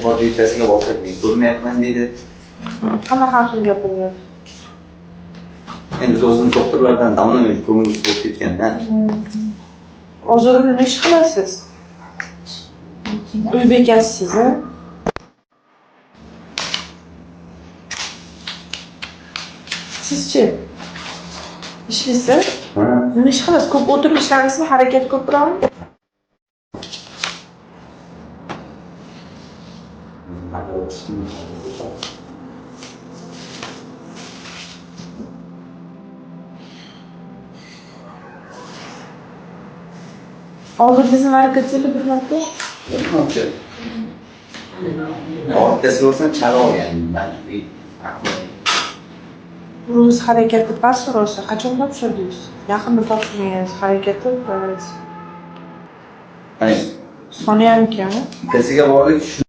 bor ertasiga ovqat yeb ko'rmayapman deydi. Hamma ham shunday gapiryapti. Endi o'zini doktorlardan damlamay ko'ngil bo'lib ketganda. Hozir nima ish qilasiz? Uy bekasisiz, a? Sizchi? Ishlaysiz? Nima ish qilasiz? Ko'p o'tirib ishlaysizmi? Harakat ko'proqmi? Hozir bizni harakatchilik bir marta. Ortasi bo'lsa chala olganman. Rus harakati past rosa. Qachon topshirdingiz? Yaqinda topshirgansiz harakati. Hani Soni ham kam. ertasiga borlik